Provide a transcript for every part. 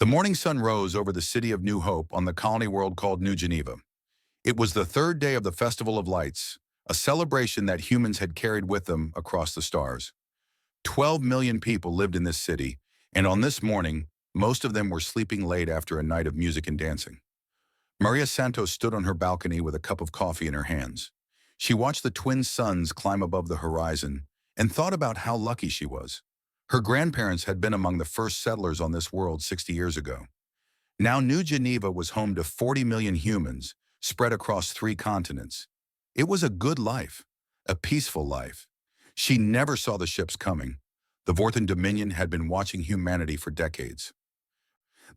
The morning sun rose over the city of New Hope on the colony world called New Geneva. It was the third day of the Festival of Lights, a celebration that humans had carried with them across the stars. 12 million people lived in this city, and on this morning, most of them were sleeping late after a night of music and dancing. Maria Santos stood on her balcony with a cup of coffee in her hands. She watched the twin suns climb above the horizon and thought about how lucky she was. Her grandparents had been among the first settlers on this world 60 years ago. Now New Geneva was home to 40 million humans, spread across 3 continents. It was a good life, a peaceful life. She never saw the ships coming. The Vorthan Dominion had been watching humanity for decades.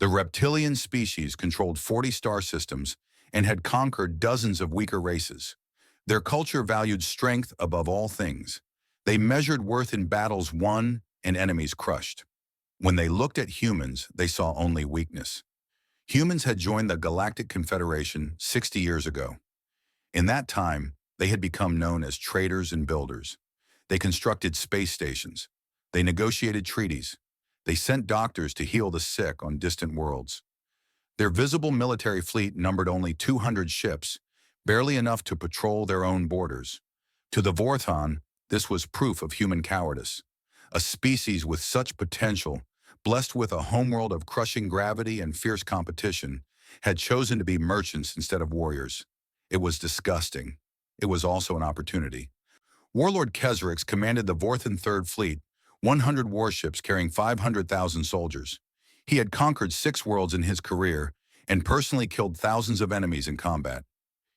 The reptilian species controlled 40 star systems and had conquered dozens of weaker races. Their culture valued strength above all things. They measured worth in battles won and enemies crushed. When they looked at humans, they saw only weakness. Humans had joined the Galactic Confederation 60 years ago. In that time, they had become known as traders and builders. They constructed space stations. They negotiated treaties. They sent doctors to heal the sick on distant worlds. Their visible military fleet numbered only 200 ships, barely enough to patrol their own borders. To the Vorthan, this was proof of human cowardice. A species with such potential, blessed with a homeworld of crushing gravity and fierce competition, had chosen to be merchants instead of warriors. It was disgusting. It was also an opportunity. Warlord Kesrix commanded the Vorthan Third Fleet, 100 warships carrying 500,000 soldiers. He had conquered 6 worlds in his career and personally killed thousands of enemies in combat.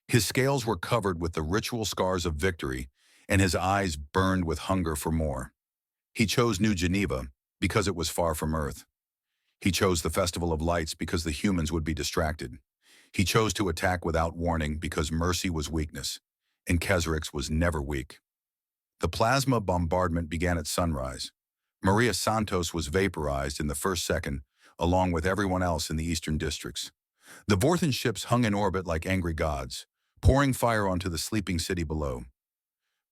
His scales were covered with the ritual scars of victory, and his eyes burned with hunger for more. He chose New Geneva because it was far from Earth. He chose the Festival of Lights because the humans would be distracted. He chose to attack without warning because mercy was weakness, and Kesrix was never weak. The plasma bombardment began at sunrise. Maria Santos was vaporized in the first second, along with everyone else in the eastern districts. The Vorthan ships hung in orbit like angry gods, pouring fire onto the sleeping city below.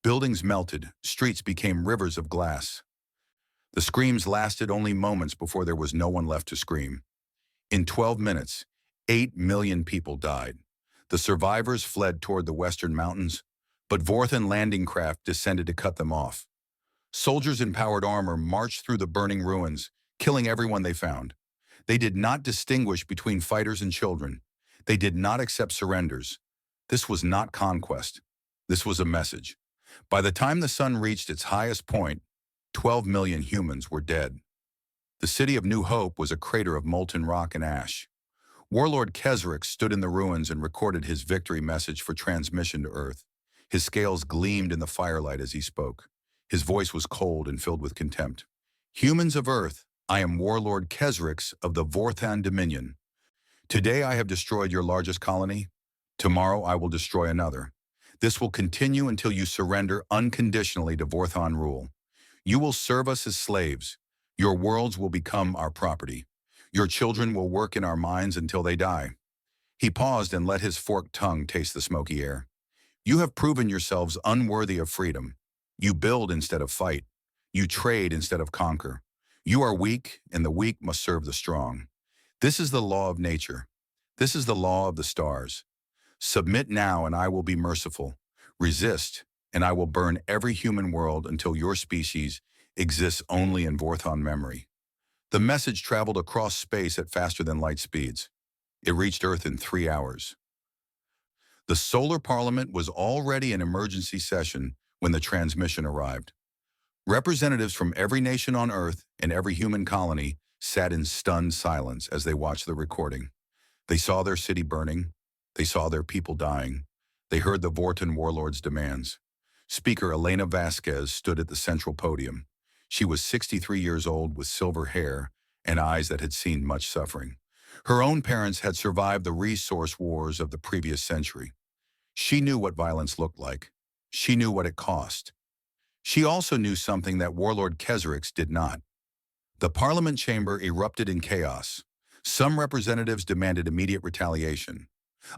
Buildings melted, streets became rivers of glass. The screams lasted only moments before there was no one left to scream. In 12 minutes, 8 million people died. The survivors fled toward the western mountains, but Vorthan landing craft descended to cut them off. Soldiers in powered armor marched through the burning ruins, killing everyone they found. They did not distinguish between fighters and children. They did not accept surrenders. This was not conquest. This was a message. By the time the sun reached its highest point, 12 million humans were dead. The city of New Hope was a crater of molten rock and ash. Warlord Kesrix stood in the ruins and recorded his victory message for transmission to Earth. His scales gleamed in the firelight as he spoke. His voice was cold and filled with contempt. Humans of Earth, I am Warlord Kesrix of the Vorthan Dominion. Today I have destroyed your largest colony. Tomorrow I will destroy another. This will continue until you surrender unconditionally to Vorthan rule. You will serve us as slaves. Your worlds will become our property. Your children will work in our mines until they die. He paused and let his forked tongue taste the smoky air. You have proven yourselves unworthy of freedom. You build instead of fight. You trade instead of conquer. You are weak, and the weak must serve the strong. This is the law of nature. This is the law of the stars. Submit now, and I will be merciful. Resist, and I will burn every human world until your species exists only in Vorthan memory. The message traveled across space at faster than light speeds. It reached Earth in 3 hours. The Solar Parliament was already in emergency session when the transmission arrived. Representatives from every nation on Earth and every human colony sat in stunned silence as they watched the recording. They saw their city burning. They saw their people dying. They heard the Vorthan warlord's demands. Speaker Elena Vasquez stood at the central podium. She was 63 years old with silver hair and eyes that had seen much suffering. Her own parents had survived the resource wars of the previous century. She knew what violence looked like. She knew what it cost. She also knew something that Warlord Kesrix did not. The Parliament chamber erupted in chaos. Some representatives demanded immediate retaliation.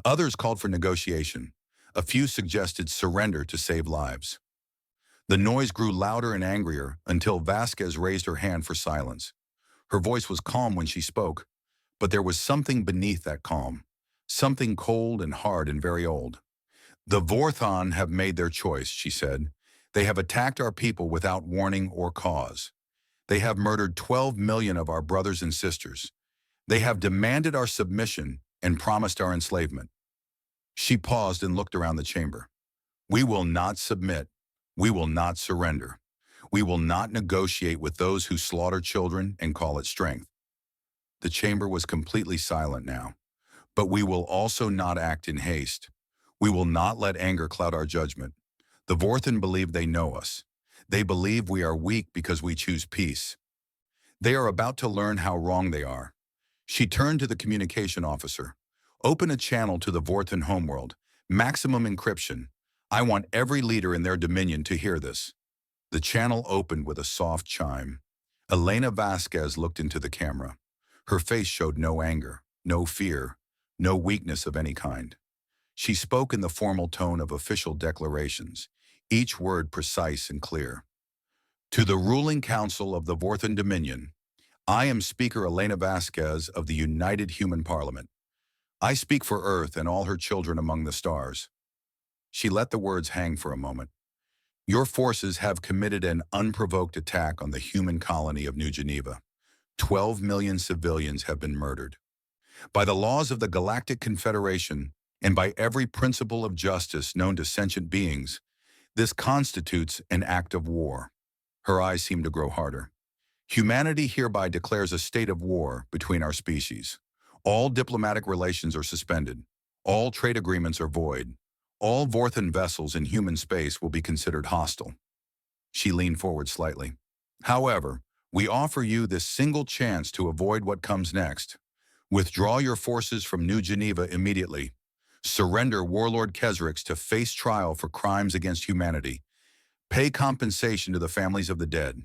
Others called for negotiation. A few suggested surrender to save lives. The noise grew louder and angrier until Vasquez raised her hand for silence. Her voice was calm when she spoke, But there was something beneath that calm, something cold and hard and very old. The Vorthon have made their choice, she said. They have attacked our people without warning or cause. They have murdered 12 million of our brothers and sisters. They have demanded our submission and promised our enslavement. She paused and looked around the chamber. We will not submit. We will not surrender. We will not negotiate with those who slaughter children and call it strength. The chamber was completely silent now. But we will also not act in haste. We will not let anger cloud our judgment. The Vorthan believe they know us. They believe we are weak because we choose peace. They are about to learn how wrong they are. She turned to the communication officer. Open a channel to the Vorthan homeworld. Maximum encryption. I want every leader in their dominion to hear this. The channel opened with a soft chime. Elena Vasquez looked into the camera. Her face showed no anger, no fear, no weakness of any kind. She spoke in the formal tone of official declarations, each word precise and clear. To the ruling council of the Vorthan Dominion, I am Speaker Elena Vasquez of the United Human Parliament. I speak for Earth and all her children among the stars. She let the words hang for a moment. Your forces have committed an unprovoked attack on the human colony of New Geneva. 12 million civilians have been murdered. By the laws of the Galactic Confederation and by every principle of justice known to sentient beings, this constitutes an act of war. Her eyes seemed to grow harder. Humanity hereby declares a state of war between our species. All diplomatic relations are suspended. All trade agreements are void. All Vorthan vessels in human space will be considered hostile. She leaned forward slightly. However, we offer you this single chance to avoid what comes next. Withdraw your forces from New Geneva immediately. Surrender Warlord Kesrix to face trial for crimes against humanity. Pay compensation to the families of the dead.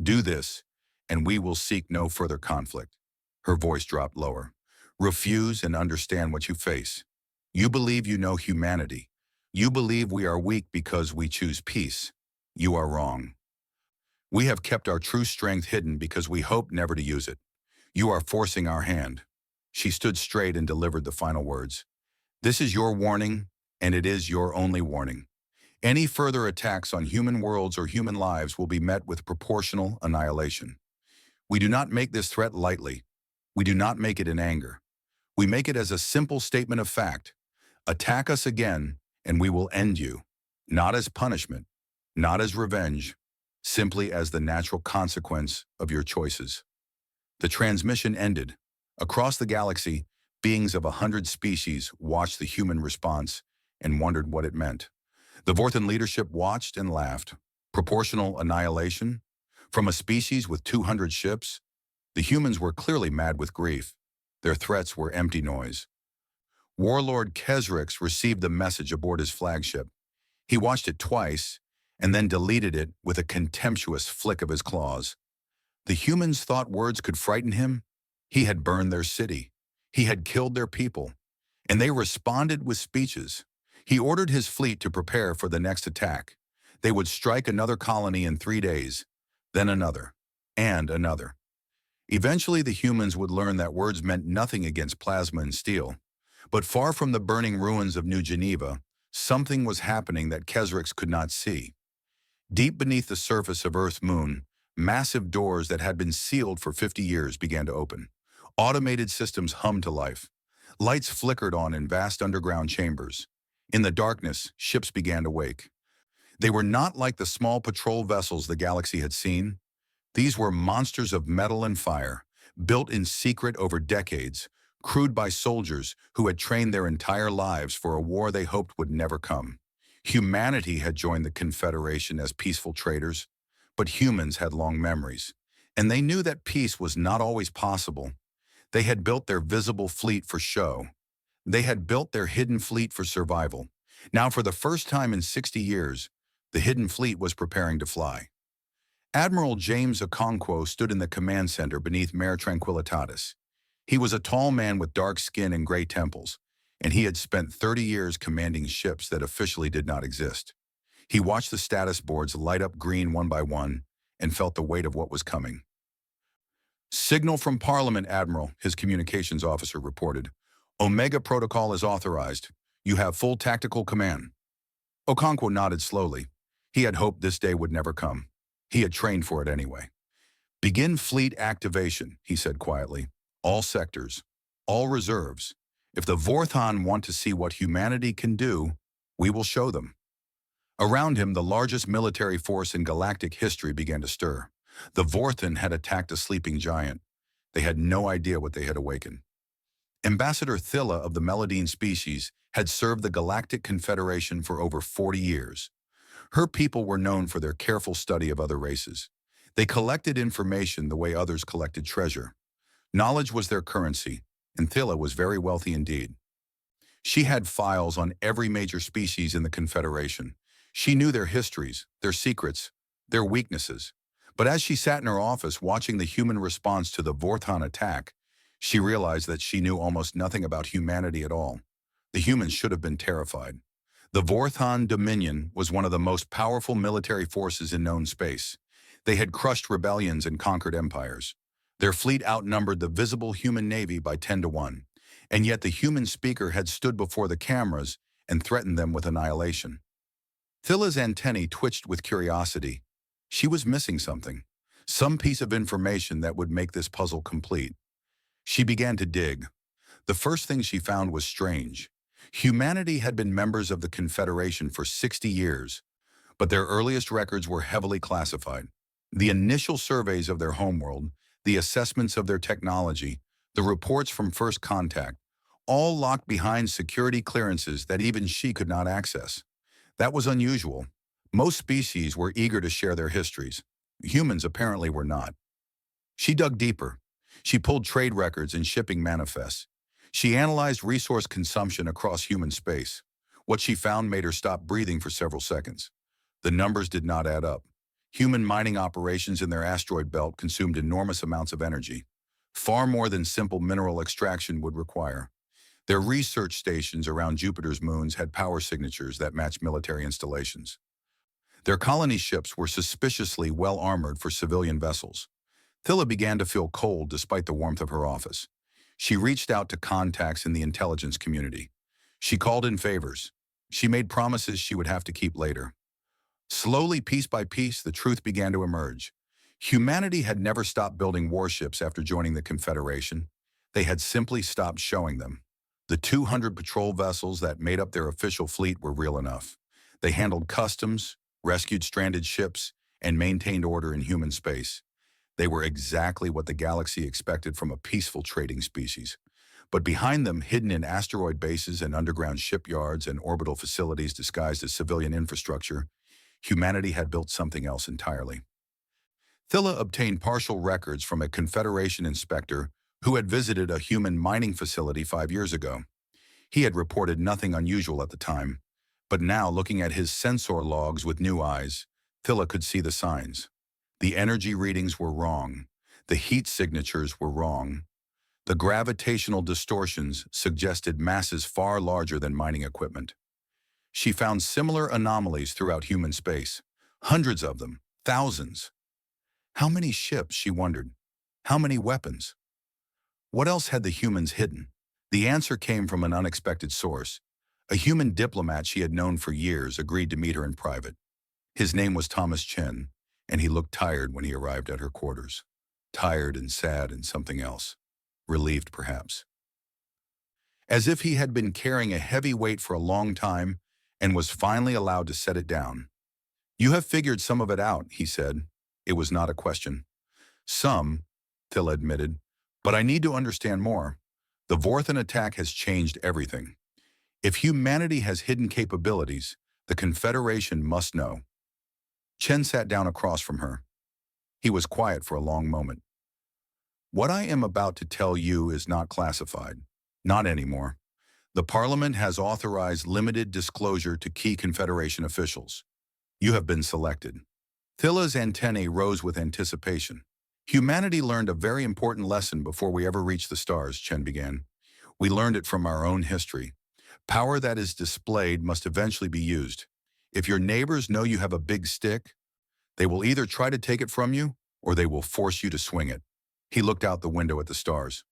Do this, and we will seek no further conflict. Her voice dropped lower. Refuse and understand what you face. You believe you know humanity. You believe we are weak because we choose peace. You are wrong. We have kept our true strength hidden because we hoped never to use it. You are forcing our hand. She stood straight and delivered the final words. This is your warning, and it is your only warning. Any further attacks on human worlds or human lives will be met with proportional annihilation. We do not make this threat lightly. We do not make it in anger. We make it as a simple statement of fact. Attack us again, and we will end you. Not as punishment, not as revenge, simply as the natural consequence of your choices. The transmission ended. Across the galaxy, beings of 100 species watched the human response and wondered what it meant. The Vorthan leadership watched and laughed. Proportional annihilation? From a species with 200 ships? The humans were clearly mad with grief. Their threats were empty noise. Warlord Kesrix received the message aboard his flagship. He watched it twice and then deleted it with a contemptuous flick of his claws. The humans thought words could frighten him. He had burned their city. He had killed their people. And they responded with speeches. He ordered his fleet to prepare for the next attack. They would strike another colony in 3 days, then another, and another. Eventually, the humans would learn that words meant nothing against plasma and steel. But far from the burning ruins of New Geneva, something was happening that Kesrix could not see. Deep beneath the surface of Earth's moon, massive doors that had been sealed for 50 years began to open. Automated systems hummed to life. Lights flickered on in vast underground chambers. In the darkness, ships began to wake. They were not like the small patrol vessels the galaxy had seen. These were monsters of metal and fire, built in secret over decades, crewed by soldiers who had trained their entire lives for a war they hoped would never come. Humanity had joined the Confederation as peaceful traders, but humans had long memories, and they knew that peace was not always possible. They had built their visible fleet for show. They had built their hidden fleet for survival. Now, for the first time in 60 years, the hidden fleet was preparing to fly. Admiral James Okonkwo stood in the command center beneath Mare Tranquillitatis. He was a tall man with dark skin and gray temples, and he had spent 30 years commanding ships that officially did not exist. He watched the status boards light up green one by one and felt the weight of what was coming. Signal from Parliament, Admiral, his communications officer reported. Omega Protocol is authorized. You have full tactical command. Okonkwo nodded slowly. He had hoped this day would never come. He had trained for it anyway. Begin fleet activation, he said quietly. All sectors, all reserves. If the Vorthon want to see what humanity can do, we will show them. Around him, the largest military force in galactic history began to stir. The Vorthon had attacked a sleeping giant. They had no idea what they had awakened. Ambassador Thilla of the Meladine species had served the Galactic Confederation for over 40 years. Her people were known for their careful study of other races. They collected information the way others collected treasure. Knowledge was their currency, and Thilla was very wealthy indeed. She had files on every major species in the Confederation. She knew their histories, their secrets, their weaknesses. But as she sat in her office watching the human response to the Vorthon attack, she realized that she knew almost nothing about humanity at all. The humans should have been terrified. The Vorthon Dominion was one of the most powerful military forces in known space. They had crushed rebellions and conquered empires. Their fleet outnumbered the visible human navy by 10 to 1, and yet the human speaker had stood before the cameras and threatened them with annihilation. Thilla's antennae twitched with curiosity. She was missing something, some piece of information that would make this puzzle complete. She began to dig. The first thing she found was strange. Humanity had been members of the Confederation for 60 years, but their earliest records were heavily classified. The initial surveys of their homeworld, the assessments of their technology, the reports from first contact, all locked behind security clearances that even she could not access. That was unusual. Most species were eager to share their histories. Humans apparently were not. She dug deeper. She pulled trade records and shipping manifests. She analyzed resource consumption across human space. What she found made her stop breathing for several seconds. The numbers did not add up. Human mining operations in their asteroid belt consumed enormous amounts of energy, far more than simple mineral extraction would require. Their research stations around Jupiter's moons had power signatures that matched military installations. Their colony ships were suspiciously well armored for civilian vessels. Thilla began to feel cold despite the warmth of her office. She reached out to contacts in the intelligence community. She called in favors. She made promises she would have to keep later. Slowly, piece by piece, the truth began to emerge. Humanity had never stopped building warships after joining the Confederation. They had simply stopped showing them. The 200 patrol vessels that made up their official fleet were real enough. They handled customs, rescued stranded ships, and maintained order in human space. They were exactly what the galaxy expected from a peaceful trading species. But behind them, hidden in asteroid bases and underground shipyards and orbital facilities disguised as civilian infrastructure, humanity had built something else entirely. Thilla obtained partial records from a Confederation inspector who had visited a human mining facility 5 years ago. He had reported nothing unusual at the time, but now, looking at his sensor logs with new eyes, Thilla could see the signs. The energy readings were wrong. The heat signatures were wrong. The gravitational distortions suggested masses far larger than mining equipment. She found similar anomalies throughout human space. Hundreds of them. Thousands. How many ships, she wondered? How many weapons? What else had the humans hidden? The answer came from an unexpected source. A human diplomat she had known for years agreed to meet her in private. His name was Thomas Chen, and he looked tired when he arrived at her quarters. Tired and sad and something else. Relieved, perhaps. As if he had been carrying a heavy weight for a long time and was finally allowed to set it down. "You have figured some of it out," he said. It was not a question. "Some," Thilla admitted, "but I need to understand more. The Vorthon attack has changed everything. If humanity has hidden capabilities, the Confederation must know." Chen sat down across from her. He was quiet for a long moment. "What I am about to tell you is not classified. Not anymore. The Parliament has authorized limited disclosure to key Confederation officials. You have been selected." Thilla's antennae rose with anticipation. "Humanity learned a very important lesson before we ever reached the stars," Chen began. "We learned it from our own history. Power that is displayed must eventually be used. If your neighbors know you have a big stick, they will either try to take it from you or they will force you to swing it. He looked out the window at the stars.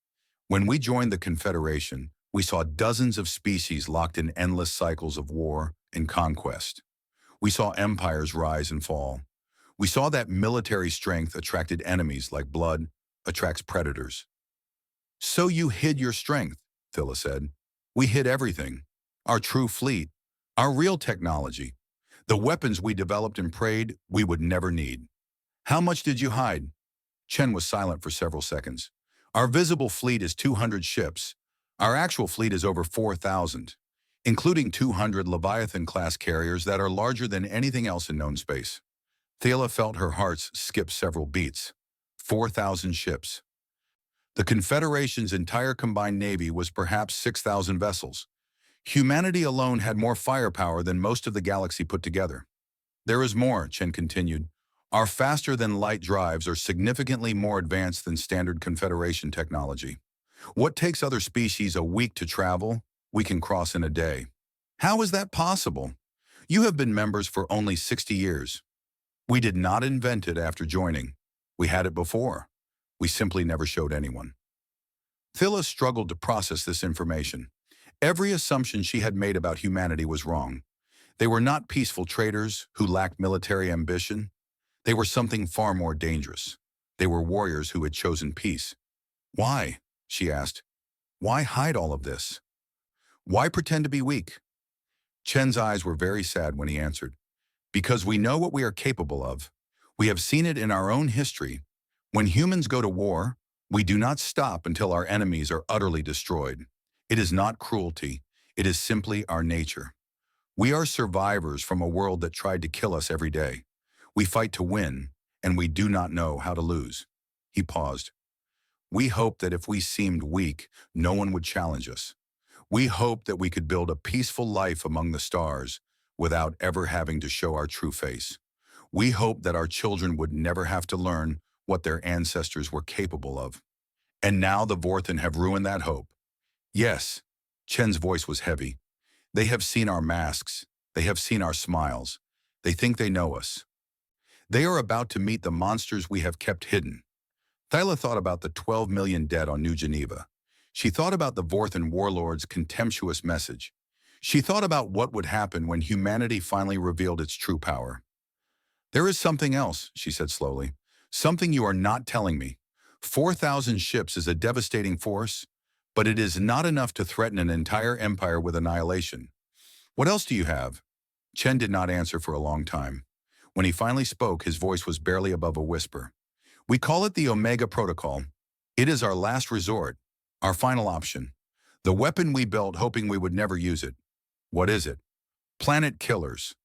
When we joined the Confederation, we saw dozens of species locked in endless cycles of war and conquest. We saw empires rise and fall. We saw that military strength attracted enemies like blood attracts predators. So you hid your strength, Phyllis said. We hid everything. Our true fleet, our real technology, the weapons we developed and prayed we would never need. How much did you hide? Chen was silent for several seconds. Our visible fleet is 200 ships. Our actual fleet is over 4,000, including 200 Leviathan-class carriers that are larger than anything else in known space. Thela felt her heart skip several beats. 4,000 ships. The Confederation's entire combined navy was perhaps 6,000 vessels. Humanity alone had more firepower than most of the galaxy put together. There is more, Chen continued. Our faster-than-light drives are significantly more advanced than standard Confederation technology. What takes other species a week to travel, we can cross in a day. How is that possible? You have been members for only 60 years. We did not invent it after joining. We had it before. We simply never showed anyone. Phyllis struggled to process this information. Every assumption she had made about humanity was wrong. They were not peaceful traders who lacked military ambition. They were something far more dangerous. They were warriors who had chosen peace. Why? She asked. Why hide all of this? Why pretend to be weak? Chen's eyes were very sad when he answered. Because we know what we are capable of. We have seen it in our own history. When humans go to war, we do not stop until our enemies are utterly destroyed. It is not cruelty. It is simply our nature. We are survivors from a world that tried to kill us every day. We fight to win, and we do not know how to lose. He paused. We hoped that if we seemed weak, no one would challenge us. We hoped that we could build a peaceful life among the stars without ever having to show our true face. We hoped that our children would never have to learn what their ancestors were capable of. And now the Vorthen have ruined that hope. Yes, Chen's voice was heavy. They have seen our masks. They have seen our smiles. They think they know us. They are about to meet the monsters we have kept hidden. Thyla thought about the 12 million dead on New Geneva. She thought about the Vorthen warlord's contemptuous message. She thought about what would happen when humanity finally revealed its true power. There is something else, she said slowly. Something you are not telling me. 4,000 ships is a devastating force, but it is not enough to threaten an entire empire with annihilation. What else do you have? Chen did not answer for a long time. When he finally spoke, his voice was barely above a whisper. We call it the Omega Protocol. It is our last resort, our final option. The weapon we built hoping we would never use it. What is it? Planet killers.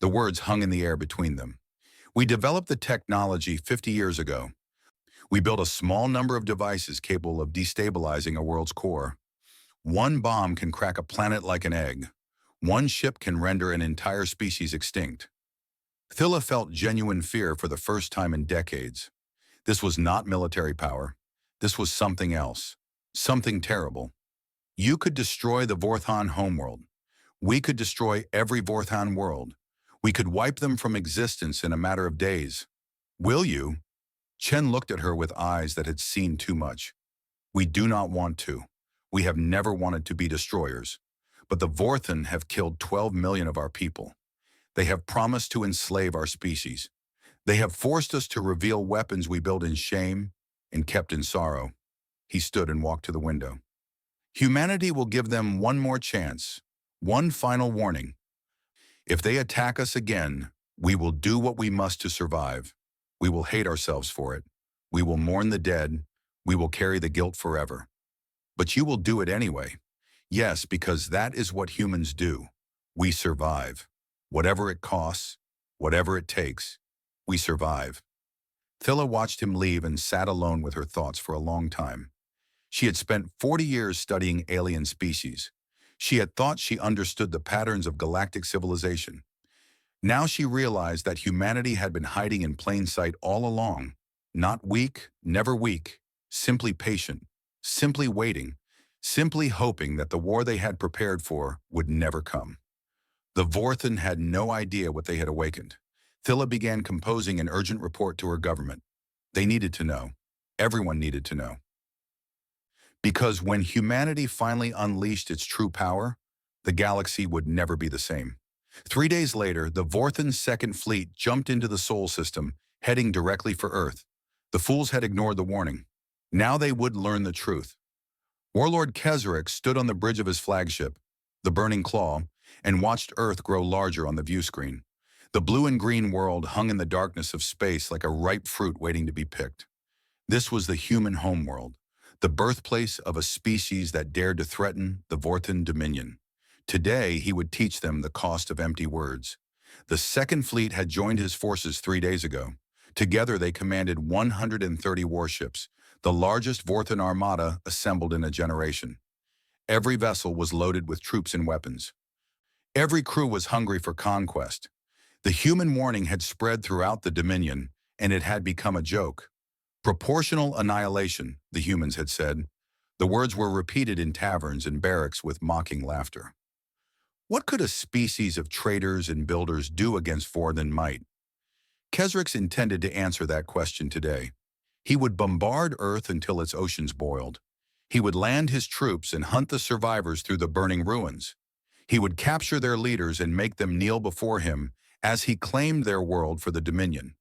The words hung in the air between them. We developed the technology 50 years ago. We built a small number of devices capable of destabilizing a world's core. One bomb can crack a planet like an egg. One ship can render an entire species extinct. Thilla felt genuine fear for the first time in decades. This was not military power. This was something else. Something terrible. You could destroy the Vorthan homeworld. We could destroy every Vorthan world. We could wipe them from existence in a matter of days. Will you? Chen looked at her with eyes that had seen too much. We do not want to. We have never wanted to be destroyers. But the Vorthen have killed 12 million of our people. They have promised to enslave our species. They have forced us to reveal weapons we built in shame and kept in sorrow. He stood and walked to the window. Humanity will give them one more chance, one final warning. If they attack us again, we will do what we must to survive. We will hate ourselves for it. We will mourn the dead. We will carry the guilt forever. But you will do it anyway. Yes, because that is what humans do. We survive. Whatever it costs, whatever it takes, we survive. Thilla watched him leave and sat alone with her thoughts for a long time. She had spent 40 years studying alien species. She had thought she understood the patterns of galactic civilization. Now she realized that humanity had been hiding in plain sight all along. Not weak, never weak, simply patient, simply waiting, simply hoping that the war they had prepared for would never come. The Vorthen had no idea what they had awakened. Thilla began composing an urgent report to her government. They needed to know. Everyone needed to know. Because when humanity finally unleashed its true power, the galaxy would never be the same. 3 days later, the Vorthan's Second Fleet jumped into the Sol system, heading directly for Earth. The fools had ignored the warning. Now they would learn the truth. Warlord Kezarek stood on the bridge of his flagship, the Burning Claw, and watched Earth grow larger on the view screen. The blue and green world hung in the darkness of space like a ripe fruit waiting to be picked. This was the human homeworld, the birthplace of a species that dared to threaten the Vorthan dominion. Today, he would teach them the cost of empty words. The Second Fleet had joined his forces 3 days ago. Together, they commanded 130 warships, the largest Vorthan armada assembled in a generation. Every vessel was loaded with troops and weapons. Every crew was hungry for conquest. The human warning had spread throughout the Dominion, and it had become a joke. Proportional annihilation, the humans had said. The words were repeated in taverns and barracks with mocking laughter. What could a species of traders and builders do against Vorthan might? Kezarek intended to answer that question today. He would bombard Earth until its oceans boiled. He would land his troops and hunt the survivors through the burning ruins. He would capture their leaders and make them kneel before him as he claimed their world for the Dominion.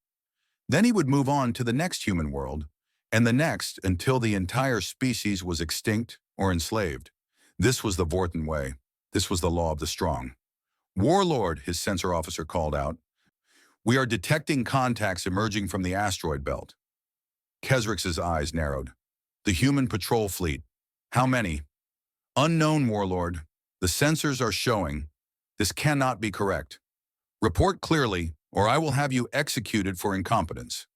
Then he would move on to the next human world, and the next until the entire species was extinct or enslaved. This was the Vorthan way. This was the law of the strong. Warlord, his sensor officer called out. We are detecting contacts emerging from the asteroid belt. Kezarek's eyes narrowed. The human patrol fleet. How many? Unknown, Warlord. The sensors are showing. This cannot be correct. Report clearly, or I will have you executed for incompetence.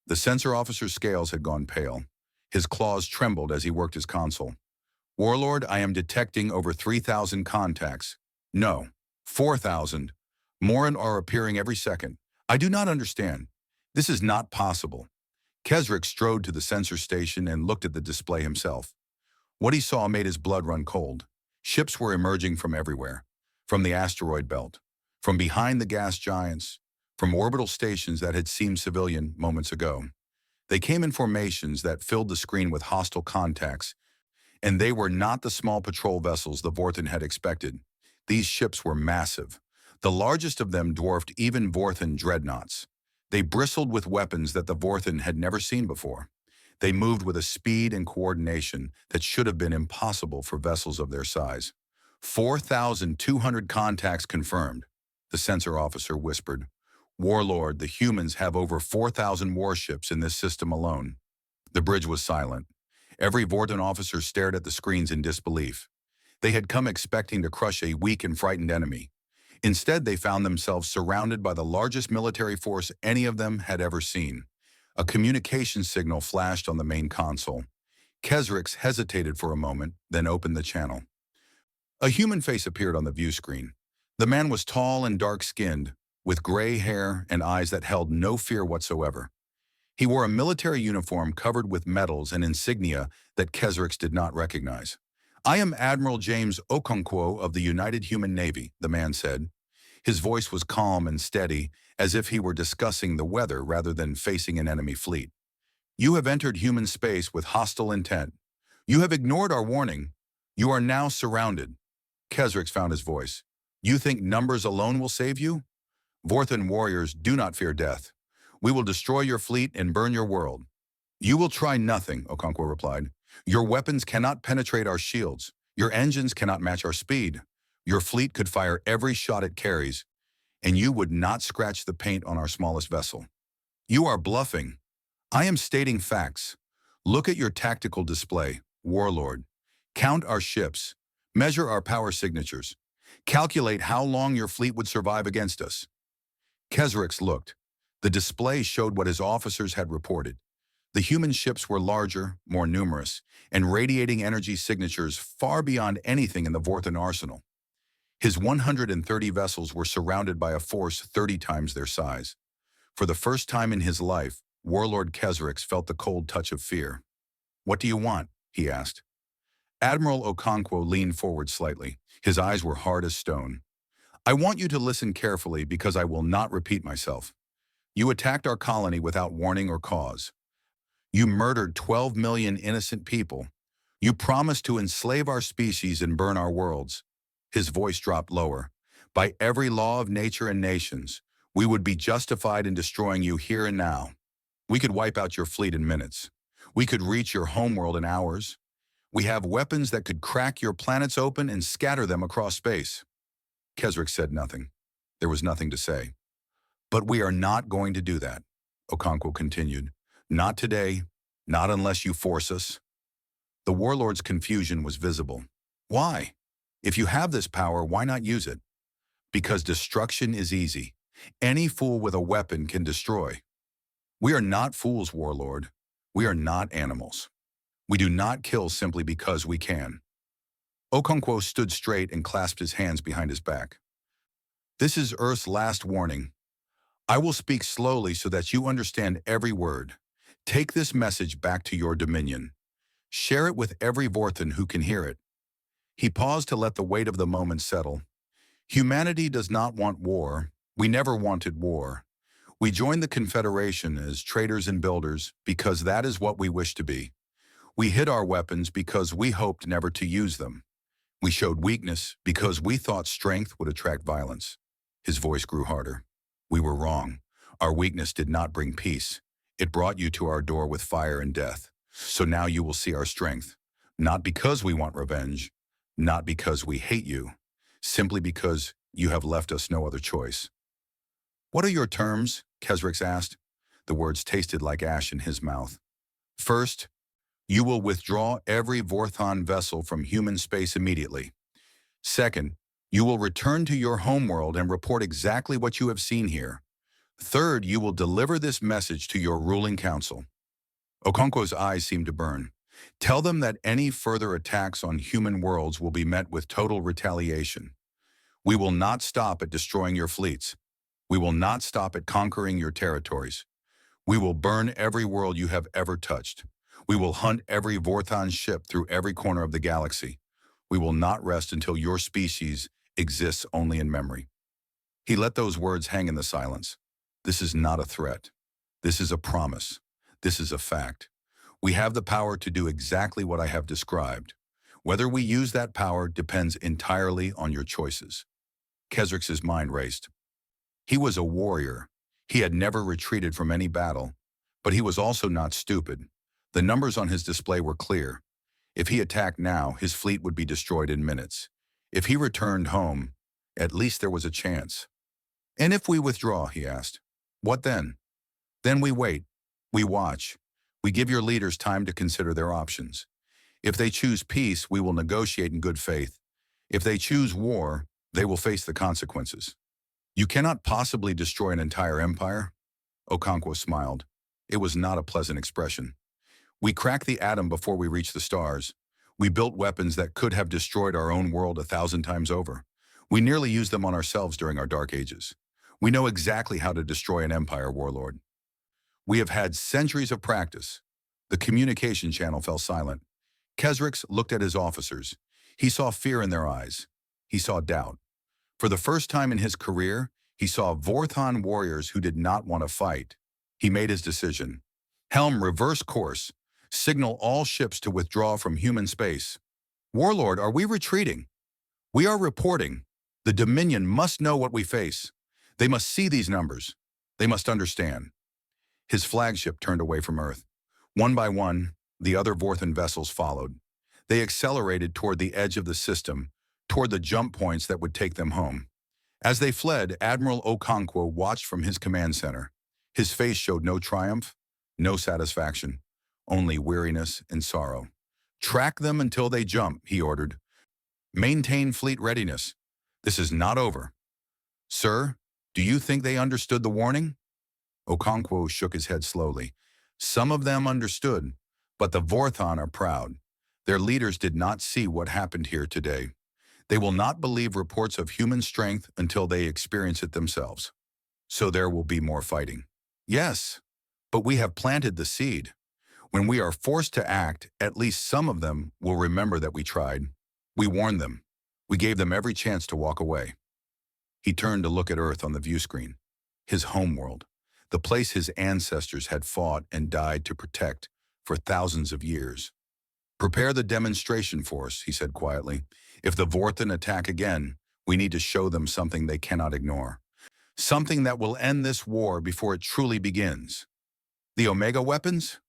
The sensor officer's scales had gone pale. His claws trembled as he worked his console. Warlord, I am detecting over 3,000 contacts. No, 4,000. More are appearing every second. I do not understand. This is not possible. Kezarek strode to the sensor station and looked at the display himself. What he saw made his blood run cold. Ships were emerging from everywhere. From the asteroid belt. From behind the gas giants. From orbital stations that had seemed civilian moments ago. They came in formations that filled the screen with hostile contacts, and they were not the small patrol vessels the Vorthan had expected. These ships were massive. The largest of them dwarfed even Vorthan dreadnoughts. They bristled with weapons that the Vorthan had never seen before. They moved with a speed and coordination that should have been impossible for vessels of their size. 4,200 contacts confirmed, the sensor officer whispered. Warlord, the humans have over 4,000 warships in this system alone. The bridge was silent. Every Vorthan officer stared at the screens in disbelief. They had come expecting to crush a weak and frightened enemy. Instead, they found themselves surrounded by the largest military force any of them had ever seen. A communication signal flashed on the main console. Kezarek hesitated for a moment, then opened the channel. A human face appeared on the view screen. The man was tall and dark-skinned, with gray hair and eyes that held no fear whatsoever. He wore a military uniform covered with medals and insignia that Kezarek did not recognize. I am Admiral James Okonkwo of the United Human Navy, the man said. His voice was calm and steady, as if he were discussing the weather rather than facing an enemy fleet. You have entered human space with hostile intent. You have ignored our warning. You are now surrounded. Kezarek found his voice. You think numbers alone will save you? Vorthan warriors do not fear death. We will destroy your fleet and burn your world. You will try nothing, Okonkwo replied. Your weapons cannot penetrate our shields. Your engines cannot match our speed. Your fleet could fire every shot it carries, and you would not scratch the paint on our smallest vessel. You are bluffing. I am stating facts. Look at your tactical display, Warlord. Count our ships. Measure our power signatures. Calculate how long your fleet would survive against us. Kezarek looked. The display showed what his officers had reported. The human ships were larger, more numerous, and radiating energy signatures far beyond anything in the Vorthan arsenal. His 130 vessels were surrounded by a force 30 times their size. For the first time in his life, Warlord Kezarek felt the cold touch of fear. What do you want? He asked. Admiral Okonkwo leaned forward slightly. His eyes were hard as stone. I want you to listen carefully because I will not repeat myself. You attacked our colony without warning or cause. You murdered 12 million innocent people. You promised to enslave our species and burn our worlds." His voice dropped lower. "By every law of nature and nations, we would be justified in destroying you here and now. We could wipe out your fleet in minutes. We could reach your homeworld in hours. We have weapons that could crack your planets open and scatter them across space." Keswick said nothing. There was nothing to say. "But we are not going to do that," Okonkwo continued. "Not today, not unless you force us." The warlord's confusion was visible. "Why? If you have this power, why not use it?" "Because destruction is easy. Any fool with a weapon can destroy." "We are not fools, warlord. We are not animals. We do not kill simply because we can." Okonkwo stood straight and clasped his hands behind his back. "This is Earth's last warning. I will speak slowly so that you understand every word. Take this message back to your dominion. Share it with every Vorthan who can hear it." He paused to let the weight of the moment settle. "Humanity does not want war. We never wanted war. We joined the Confederation as traders and builders because that is what we wish to be. We hid our weapons because we hoped never to use them. We showed weakness because we thought strength would attract violence." His voice grew harder. "We were wrong. Our weakness did not bring peace. It brought you to our door with fire and death. So now you will see our strength. Not because we want revenge, not because we hate you, simply because you have left us no other choice." "What are your terms?" Keswick asked. The words tasted like ash in his mouth. "First, you will withdraw every Vorthon vessel from human space immediately. Second, you will return to your homeworld and report exactly what you have seen here. Third, you will deliver this message to your ruling council." Okonkwo's eyes seemed to burn. "Tell them that any further attacks on human worlds will be met with total retaliation. We will not stop at destroying your fleets. We will not stop at conquering your territories. We will burn every world you have ever touched. We will hunt every Vorthon ship through every corner of the galaxy. We will not rest until your species exists only in memory." He let those words hang in the silence. "This is not a threat. This is a promise. This is a fact. We have the power to do exactly what I have described. Whether we use that power depends entirely on your choices." Keswick's mind raced. He was a warrior. He had never retreated from any battle. But he was also not stupid. The numbers on his display were clear. If he attacked now, his fleet would be destroyed in minutes. If he returned home, at least there was a chance. "And if we withdraw," he asked, "what then?" "Then we wait. We watch. We give your leaders time to consider their options. If they choose peace, we will negotiate in good faith. If they choose war, they will face the consequences." "You cannot possibly destroy an entire empire?" Okonkwo smiled. It was not a pleasant expression. "We cracked the atom before we reached the stars. We built weapons that could have destroyed our own world 1,000 times over. We nearly used them on ourselves during our dark ages. We know exactly how to destroy an empire, warlord. We have had centuries of practice." The communication channel fell silent. Keswick looked at his officers. He saw fear in their eyes. He saw doubt. For the first time in his career, he saw Vorthon warriors who did not want to fight. He made his decision. "Helm, reverse course. Signal all ships to withdraw from human space." "Warlord, are we retreating?" "We are reporting. The Dominion must know what we face. They must see these numbers. They must understand." His flagship turned away from Earth. One by one, the other Vorthan vessels followed. They accelerated toward the edge of the system, toward the jump points that would take them home. As they fled, Admiral Okonkwo watched from his command center. His face showed no triumph, no satisfaction, only weariness and sorrow. "Track them until they jump," he ordered. "Maintain fleet readiness. This is not over." "Sir, do you think they understood the warning?" Okonkwo shook his head slowly. "Some of them understood, but the Vorthon are proud. Their leaders did not see what happened here today. They will not believe reports of human strength until they experience it themselves. So there will be more fighting." "Yes, but we have planted the seed. When we are forced to act, at least some of them will remember that we tried. We warned them. We gave them every chance to walk away." He turned to look at Earth on the view screen. His homeworld, the place his ancestors had fought and died to protect, for thousands of years. Prepare the demonstration force, he said quietly. If the Vorthan attack again, we need to show them something they cannot ignore. Something that will end this war before it truly begins. The Omega weapons?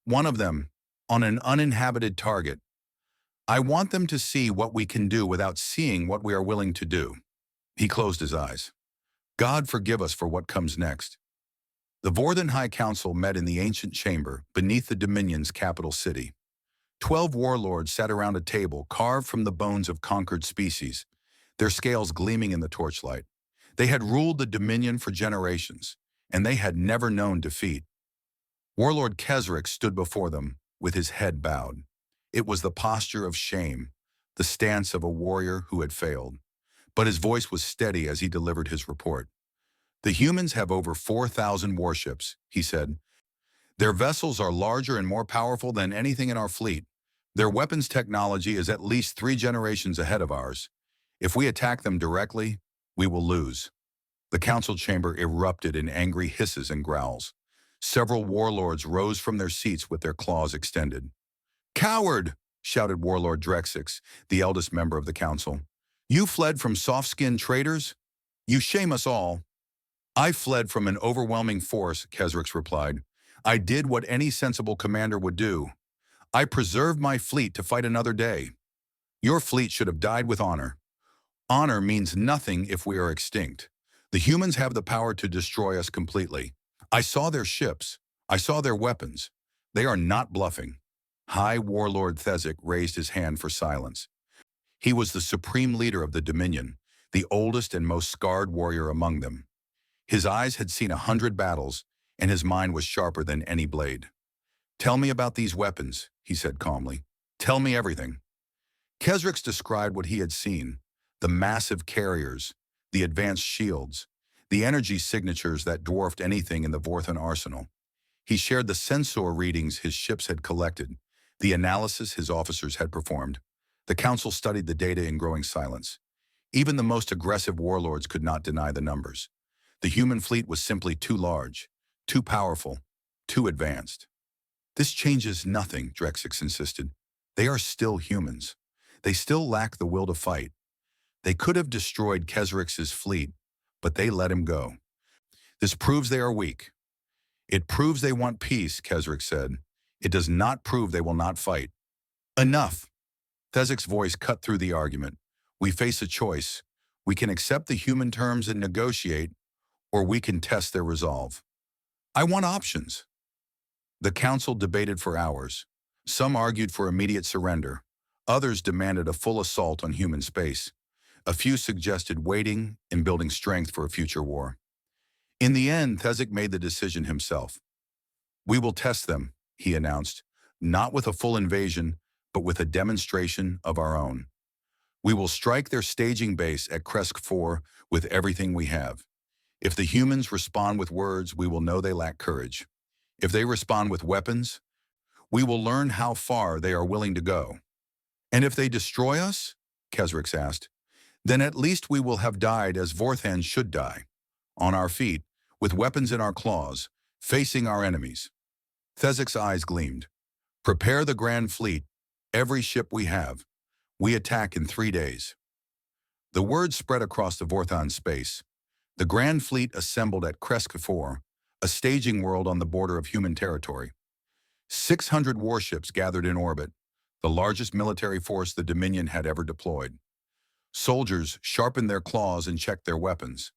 One of them, on an uninhabited target. I want them to see what we can do without seeing what we are willing to do. He closed his eyes. God forgive us for what comes next. The Vorthan High Council met in the ancient chamber beneath the Dominion's capital city. 12 warlords sat around a table carved from the bones of conquered species, their scales gleaming in the torchlight. They had ruled the Dominion for generations, and they had never known defeat. Warlord Kesric stood before them, with his head bowed. It was the posture of shame, the stance of a warrior who had failed. But his voice was steady as he delivered his report. The humans have over 4,000 warships, he said. Their vessels are larger and more powerful than anything in our fleet. Their weapons technology is at least 3 generations ahead of ours. If we attack them directly, we will lose. The council chamber erupted in angry hisses and growls. Several warlords rose from their seats with their claws extended. "Coward!" shouted Warlord Drexix, the eldest member of the council. "You fled from soft-skinned traitors? You shame us all." "I fled from an overwhelming force," Kesrix replied. "I did what any sensible commander would do. I preserved my fleet to fight another day. Your fleet should have died with honor. Honor means nothing if we are extinct. The humans have the power to destroy us completely. I saw their ships. I saw their weapons. They are not bluffing." High Warlord Thesic raised his hand for silence. He was the supreme leader of the Dominion, the oldest and most scarred warrior among them. His eyes had seen 100 battles, and his mind was sharper than any blade. "Tell me about these weapons," he said calmly. "Tell me everything." Kesrix described what he had seen, the massive carriers, the advanced shields, the energy signatures that dwarfed anything in the Vorthan arsenal. He shared the sensor readings his ships had collected, the analysis his officers had performed. The council studied the data in growing silence. Even the most aggressive warlords could not deny the numbers. The human fleet was simply too large, too powerful, too advanced. "This changes nothing," Drexix insisted. "They are still humans. They still lack the will to fight. They could have destroyed Kesrix's fleet, but they let him go. This proves they are weak." "It proves they want peace," Kesrix said. "It does not prove they will not fight." "Enough!" Thesic's voice cut through the argument. "We face a choice. We can accept the human terms and negotiate, or we can test their resolve. I want options." The council debated for hours. Some argued for immediate surrender. Others demanded a full assault on human space. A few suggested waiting and building strength for a future war. In the end, Thesic made the decision himself. "We will test them," he announced, "not with a full invasion, but with a demonstration of our own. We will strike their staging base at Kresk 4 with everything we have. If the humans respond with words, we will know they lack courage. If they respond with weapons, we will learn how far they are willing to go. And if they destroy us," Kesrix asked, "then at least we will have died as Vorthan should die, on our feet, with weapons in our claws, facing our enemies." Thesic's eyes gleamed. "Prepare the Grand Fleet, every ship we have. We attack in 3 days." The word spread across the Vorthan space. The Grand Fleet assembled at Kresk 4, a staging world on the border of human territory. 600 warships gathered in orbit, the largest military force the Dominion had ever deployed. Soldiers sharpened their claws and checked their weapons.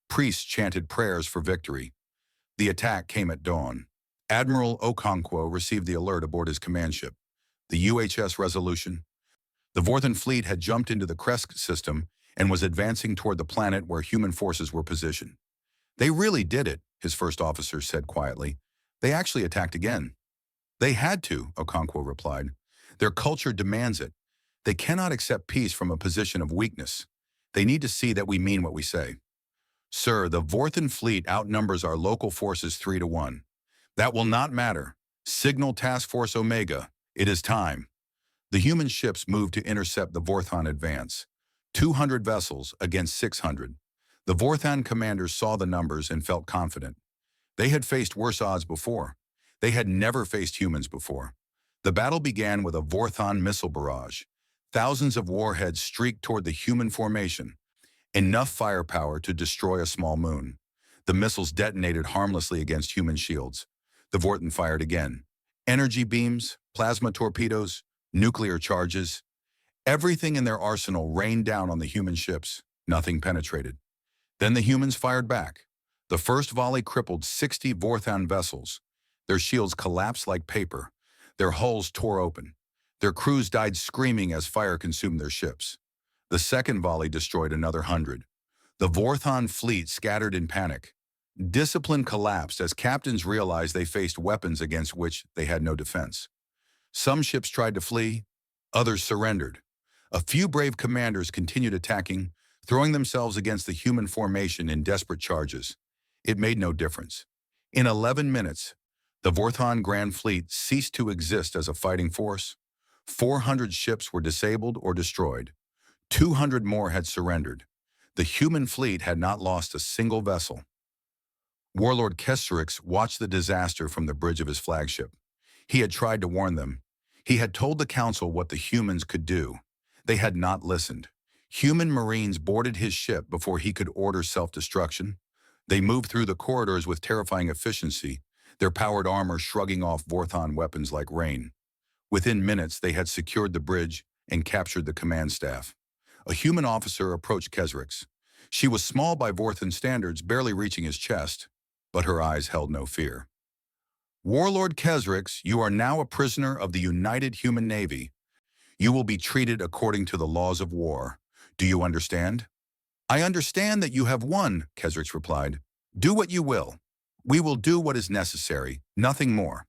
Priests chanted prayers for victory. The attack came at dawn. Admiral Okonkwo received the alert aboard his command ship, the UHS Resolution. The Vorthan fleet had jumped into the Kresk system and was advancing toward the planet where human forces were positioned. "They really did it," his first officer said quietly. "They actually attacked again." "They had to," Okonkwo replied. "Their culture demands it. They cannot accept peace from a position of weakness. They need to see that we mean what we say." "Sir, the Vorthan fleet outnumbers our local forces 3-1. That will not matter. Signal Task Force Omega. It is time." The human ships moved to intercept the Vorthan advance. 200 vessels against 600. The Vorthan commanders saw the numbers and felt confident. They had faced worse odds before. They had never faced humans before. The battle began with a Vorthon missile barrage. Thousands of warheads streaked toward the human formation, enough firepower to destroy a small moon. The missiles detonated harmlessly against human shields. The Vorthon fired again. Energy beams, plasma torpedoes, nuclear charges. Everything in their arsenal rained down on the human ships. Nothing penetrated. Then the humans fired back. The first volley crippled 60 Vorthon vessels. Their shields collapsed like paper. Their hulls tore open. Their crews died screaming as fire consumed their ships. The second volley destroyed another 100. The Vorthon fleet scattered in panic. Discipline collapsed as captains realized they faced weapons against which they had no defense. Some ships tried to flee, others surrendered. A few brave commanders continued attacking, throwing themselves against the human formation in desperate charges. It made no difference. In 11 minutes, the Vorthon Grand Fleet ceased to exist as a fighting force. 400 ships were disabled or destroyed. 200 more had surrendered. The human fleet had not lost a single vessel. Warlord Kesserix watched the disaster from the bridge of his flagship. He had tried to warn them. He had told the council what the humans could do. They had not listened. Human Marines boarded his ship before he could order self-destruction. They moved through the corridors with terrifying efficiency, their powered armor shrugging off Vorthon weapons like rain. Within minutes, they had secured the bridge and captured the command staff. A human officer approached Kesserix. She was small by Vorthon standards, barely reaching his chest, but her eyes held no fear. Warlord Kesserix, you are now a prisoner of the United Human Navy. You will be treated according to the laws of war. Do you understand? I understand that you have won, Kesserix replied. Do what you will. We will do what is necessary, nothing more.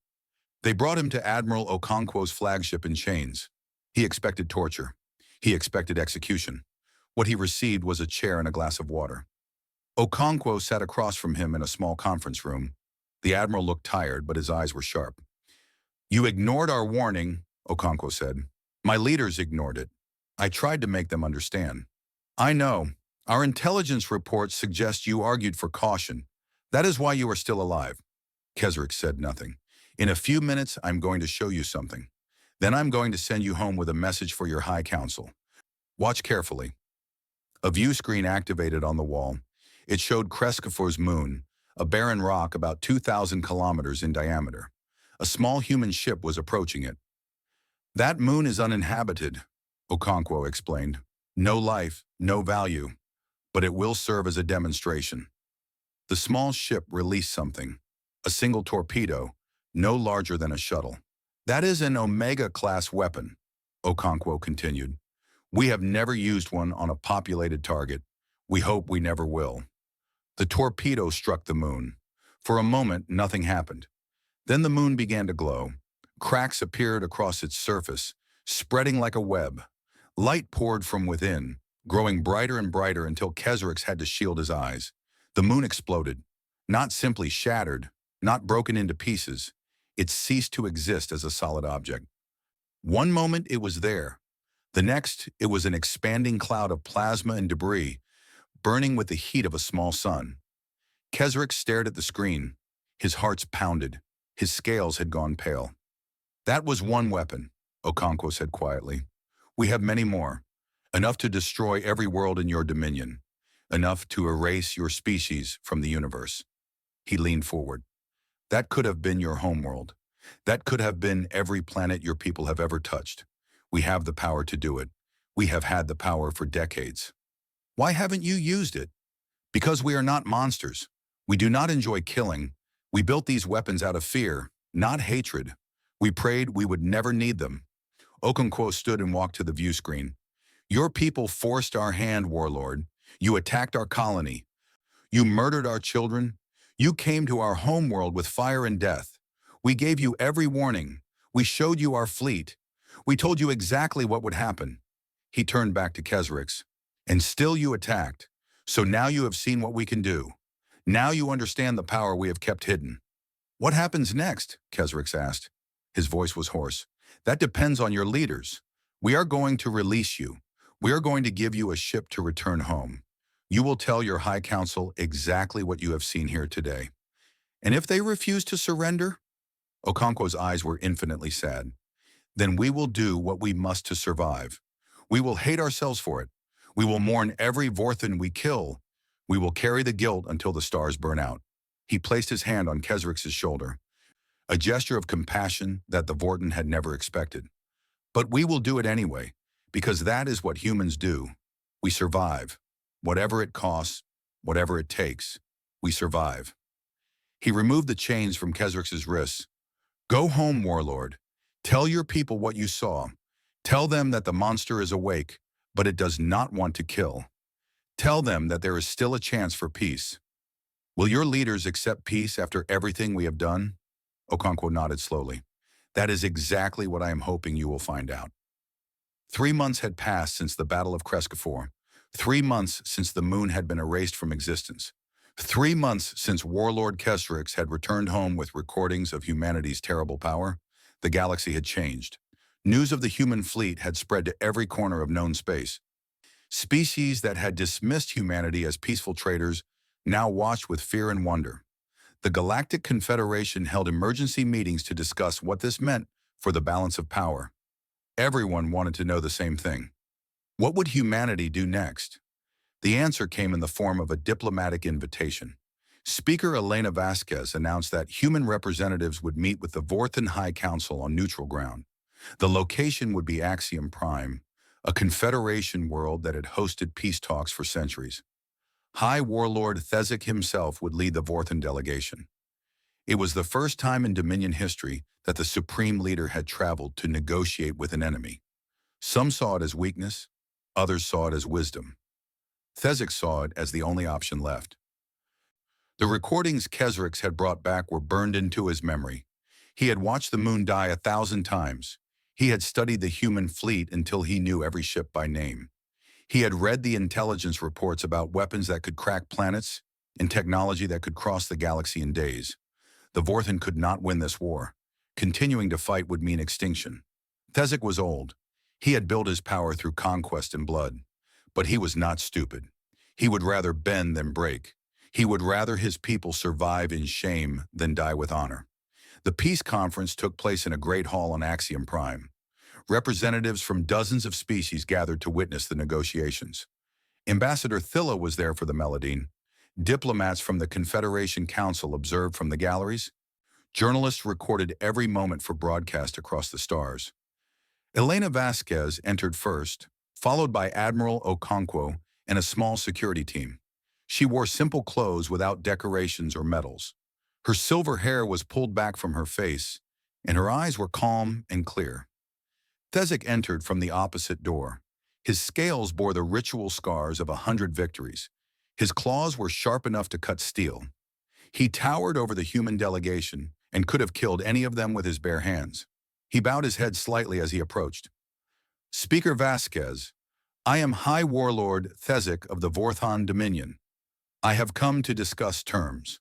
They brought him to Admiral Okonkwo's flagship in chains. He expected torture. He expected execution. What he received was a chair and a glass of water. Okonkwo sat across from him in a small conference room. The admiral looked tired, but his eyes were sharp. You ignored our warning, Okonkwo said. My leaders ignored it. I tried to make them understand. I know. Our intelligence reports suggest you argued for caution. That is why you are still alive. Kesserix said nothing. In a few minutes, I'm going to show you something. Then I'm going to send you home with a message for your High Council. Watch carefully. A view screen activated on the wall. It showed Kreskofor's moon, a barren rock about 2,000 kilometers in diameter. A small human ship was approaching it. That moon is uninhabited, Okonkwo explained. No life, no value, but it will serve as a demonstration. The small ship released something, a single torpedo, no larger than a shuttle. That is an Omega-class weapon, Okonkwo continued. We have never used one on a populated target. We hope we never will. The torpedo struck the moon. For a moment, nothing happened. Then the moon began to glow. Cracks appeared across its surface, spreading like a web. Light poured from within, growing brighter and brighter until Kesserix had to shield his eyes. The moon exploded, not simply shattered, not broken into pieces. It ceased to exist as a solid object. One moment it was there. The next, it was an expanding cloud of plasma and debris, burning with the heat of a small sun. Kesserix stared at the screen. His heart pounded. His scales had gone pale. That was one weapon, Okonkwo said quietly. We have many more. Enough to destroy every world in your dominion. Enough to erase your species from the universe. He leaned forward. That could have been your homeworld. That could have been every planet your people have ever touched. We have the power to do it. We have had the power for decades. Why haven't you used it? Because we are not monsters. We do not enjoy killing. We built these weapons out of fear, not hatred. We prayed we would never need them. Okonkwo stood and walked to the view screen. Your people forced our hand, warlord. You attacked our colony. You murdered our children. You came to our homeworld with fire and death. We gave you every warning. We showed you our fleet. We told you exactly what would happen. He turned back to Kesserix. And still you attacked. So now you have seen what we can do. Now you understand the power we have kept hidden. What happens next? Kesserix asked. His voice was hoarse. That depends on your leaders. We are going to release you. We are going to give you a ship to return home. You will tell your High Council exactly what you have seen here today. And if they refuse to surrender, Okonkwo's eyes were infinitely sad. Then we will do what we must to survive. We will hate ourselves for it. We will mourn every Vorthan we kill. We will carry the guilt until the stars burn out. He placed his hand on Kesrix's shoulder, a gesture of compassion that the Vorton had never expected. But we will do it anyway, because that is what humans do. We survive. Whatever it costs, whatever it takes, we survive. He removed the chains from Kesrix's wrists. Go home, warlord. Tell your people what you saw. Tell them that the monster is awake, but it does not want to kill. Tell them that there is still a chance for peace. Will your leaders accept peace after everything we have done? Okonkwo nodded slowly. That is exactly what I am hoping you will find out. 3 months had passed since the Battle of Kreskafor. 3 months since the moon had been erased from existence. 3 months since Warlord Kesrix had returned home with recordings of humanity's terrible power. The galaxy had changed. News of the human fleet had spread to every corner of known space. Species that had dismissed humanity as peaceful traders now watched with fear and wonder. The Galactic Confederation held emergency meetings to discuss what this meant for the balance of power. Everyone wanted to know the same thing. What would humanity do next? The answer came in the form of a diplomatic invitation. Speaker Elena Vasquez announced that human representatives would meet with the Vorthan High Council on neutral ground. The location would be Axiom Prime, a Confederation world that had hosted peace talks for centuries. High Warlord Thezek himself would lead the Vorthan delegation. It was the first time in Dominion history that the Supreme Leader had traveled to negotiate with an enemy. Some saw it as weakness, others saw it as wisdom. Thezek saw it as the only option left. The recordings Kesrix had brought back were burned into his memory. He had watched the moon die 1,000 times. He had studied the human fleet until he knew every ship by name. He had read the intelligence reports about weapons that could crack planets and technology that could cross the galaxy in days. The Vorthan could not win this war. Continuing to fight would mean extinction. Thezek was old. He had built his power through conquest and blood. But he was not stupid. He would rather bend than break. He would rather his people survive in shame than die with honor. The peace conference took place in a great hall on Axiom Prime. Representatives from dozens of species gathered to witness the negotiations. Ambassador Thilla was there for the Meladine. Diplomats from the Confederation Council observed from the galleries. Journalists recorded every moment for broadcast across the stars. Elena Vasquez entered first, followed by Admiral Okonkwo and a small security team. She wore simple clothes without decorations or medals. Her silver hair was pulled back from her face, and her eyes were calm and clear. Thezek entered from the opposite door. His scales bore the ritual scars of 100 victories. His claws were sharp enough to cut steel. He towered over the human delegation and could have killed any of them with his bare hands. He bowed his head slightly as he approached. Speaker Vasquez, I am High Warlord Thezek of the Vorthan Dominion. I have come to discuss terms.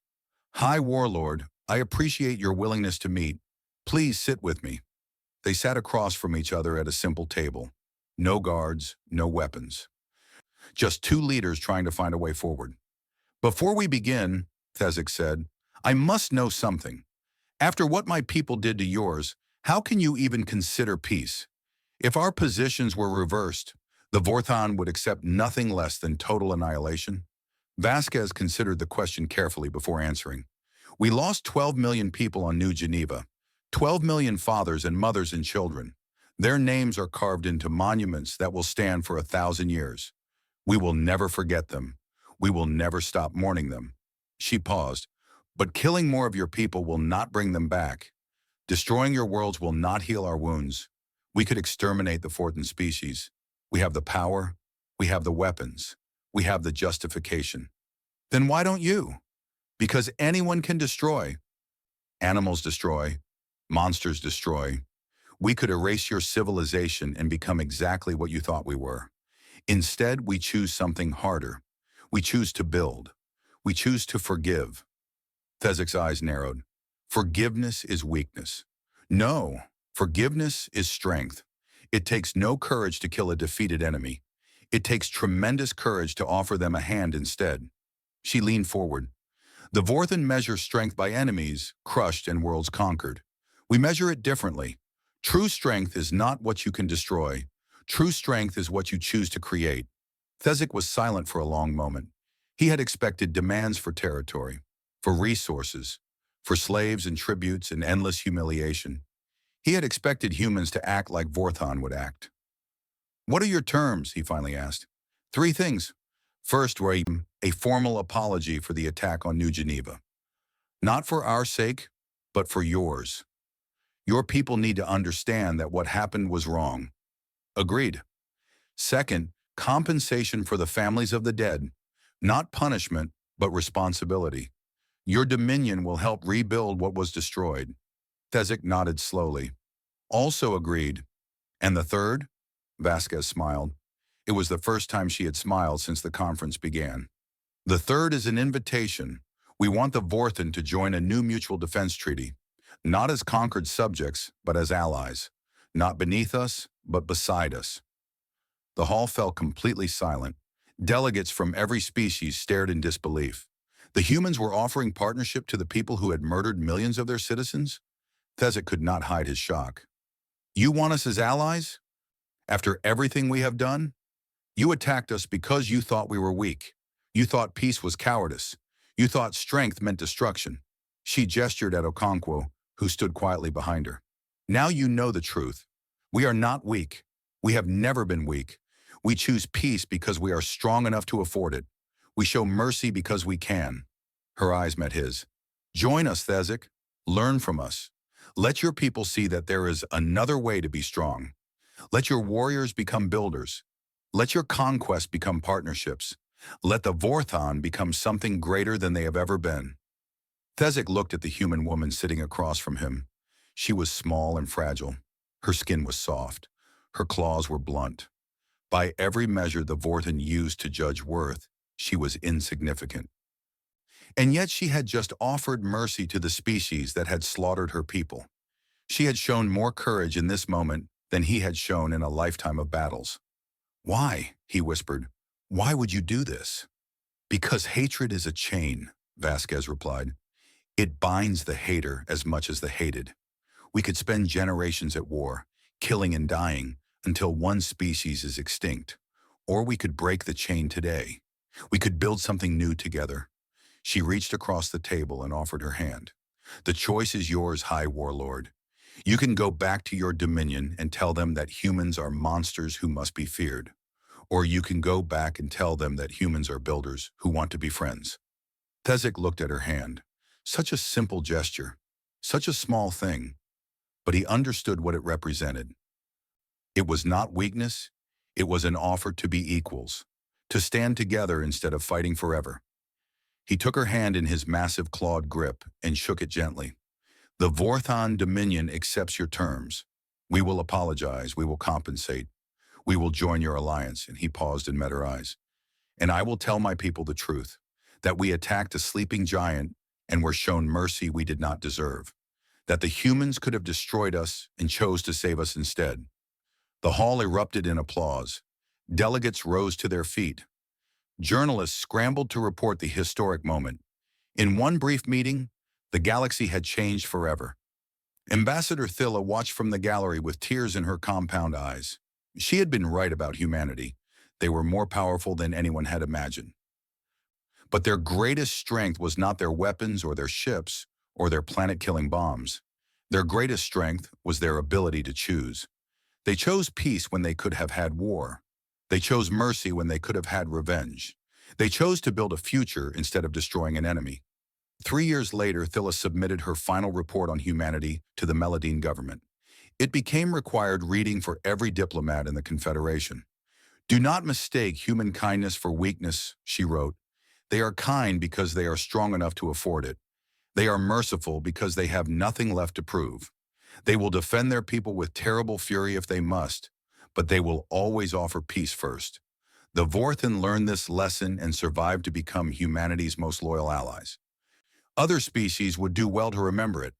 High Warlord, I appreciate your willingness to meet. Please sit with me. They sat across from each other at a simple table. No guards, no weapons. Just two leaders trying to find a way forward. Before we begin, Thezek said, I must know something. After what my people did to yours, how can you even consider peace? If our positions were reversed, the Vorthan would accept nothing less than total annihilation. Vasquez considered the question carefully before answering. We lost 12 million people on New Geneva, 12 million fathers and mothers and children. Their names are carved into monuments that will stand for 1,000 years. We will never forget them. We will never stop mourning them. She paused. But killing more of your people will not bring them back. Destroying your worlds will not heal our wounds. We could exterminate the Vorthan species. We have the power. We have the weapons. We have the justification. Then why don't you? Because anyone can destroy. Animals destroy. Monsters destroy. We could erase your civilization and become exactly what you thought we were. Instead, we choose something harder. We choose to build. We choose to forgive. Thezek's eyes narrowed. Forgiveness is weakness. No, forgiveness is strength. It takes no courage to kill a defeated enemy. It takes tremendous courage to offer them a hand instead. She leaned forward. The Vorthan measure strength by enemies, crushed and worlds conquered. We measure it differently. True strength is not what you can destroy. True strength is what you choose to create. Thesic was silent for a long moment. He had expected demands for territory, for resources, for slaves and tributes and endless humiliation. He had expected humans to act like Vorthon would act. "What are your terms?" he finally asked. "Three things. First, were a formal apology for the attack on New Geneva. Not for our sake, but for yours. Your people need to understand that what happened was wrong." Agreed. Second, compensation for the families of the dead. Not punishment, but responsibility. Your dominion will help rebuild what was destroyed. Thesic nodded slowly. Also agreed. And the third? Vasquez smiled. It was the first time she had smiled since the conference began. The third is an invitation. We want the Vorthan to join a new mutual defense treaty, not as conquered subjects, but as allies. Not beneath us, but beside us. The hall fell completely silent. Delegates from every species stared in disbelief. The humans were offering partnership to the people who had murdered millions of their citizens? Thesic could not hide his shock. You want us as allies? After everything we have done? You attacked us because you thought we were weak. You thought peace was cowardice. You thought strength meant destruction. She gestured at Okonkwo, who stood quietly behind her. Now you know the truth. We are not weak. We have never been weak. We choose peace because we are strong enough to afford it. We show mercy because we can. Her eyes met his. Join us, Thesic. Learn from us. Let your people see that there is another way to be strong. Let your warriors become builders. Let your conquests become partnerships. Let the Vorthon become something greater than they have ever been. Thesic looked at the human woman sitting across from him. She was small and fragile. Her skin was soft. Her claws were blunt. By every measure the Vorthan used to judge worth, she was insignificant. And yet she had just offered mercy to the species that had slaughtered her people. She had shown more courage in this moment than he had shown in a lifetime of battles. Why? He whispered. Why would you do this? Because hatred is a chain, Vasquez replied. It binds the hater as much as the hated. We could spend generations at war, killing and dying, until one species is extinct. Or we could break the chain today. We could build something new together. She reached across the table and offered her hand. The choice is yours, High Warlord. You can go back to your dominion and tell them that humans are monsters who must be feared. Or you can go back and tell them that humans are builders who want to be friends. Thesic looked at her hand. Such a simple gesture. Such a small thing. But he understood what it represented. It was not weakness. It was an offer to be equals. To stand together instead of fighting forever. He took her hand in his massive clawed grip and shook it gently. The Vorthon Dominion accepts your terms. We will apologize. We will compensate. We will join your alliance. And he paused and met her eyes. And I will tell my people the truth, that we attacked a sleeping giant and were shown mercy we did not deserve, that the humans could have destroyed us and chose to save us instead. The hall erupted in applause. Delegates rose to their feet. Journalists scrambled to report the historic moment. In one brief meeting, the galaxy had changed forever. Ambassador Thilla watched from the gallery with tears in her compound eyes. She had been right about humanity. They were more powerful than anyone had imagined. But their greatest strength was not their weapons or their ships or their planet-killing bombs. Their greatest strength was their ability to choose. They chose peace when they could have had war. They chose mercy when they could have had revenge. They chose to build a future instead of destroying an enemy. 3 years later, Thilla submitted her final report on humanity to the Meladine government. It became required reading for every diplomat in the Confederation. Do not mistake human kindness for weakness, she wrote. They are kind because they are strong enough to afford it. They are merciful because they have nothing left to prove. They will defend their people with terrible fury if they must, but they will always offer peace first. The Vorthan learned this lesson and survived to become humanity's most loyal allies. Other species would do well to remember it.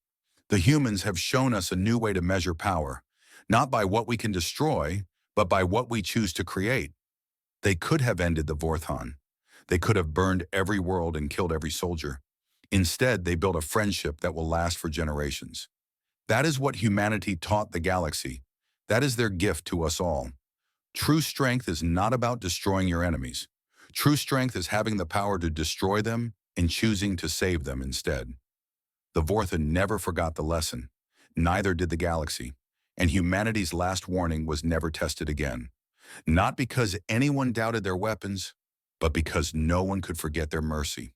The humans have shown us a new way to measure power, not by what we can destroy, but by what we choose to create. They could have ended the Vorthon. They could have burned every world and killed every soldier. Instead, they built a friendship that will last for generations. That is what humanity taught the galaxy. That is their gift to us all. True strength is not about destroying your enemies. True strength is having the power to destroy them and choosing to save them instead. The Vortha never forgot the lesson. Neither did the galaxy. And humanity's last warning was never tested again. Not because anyone doubted their weapons, but because no one could forget their mercy.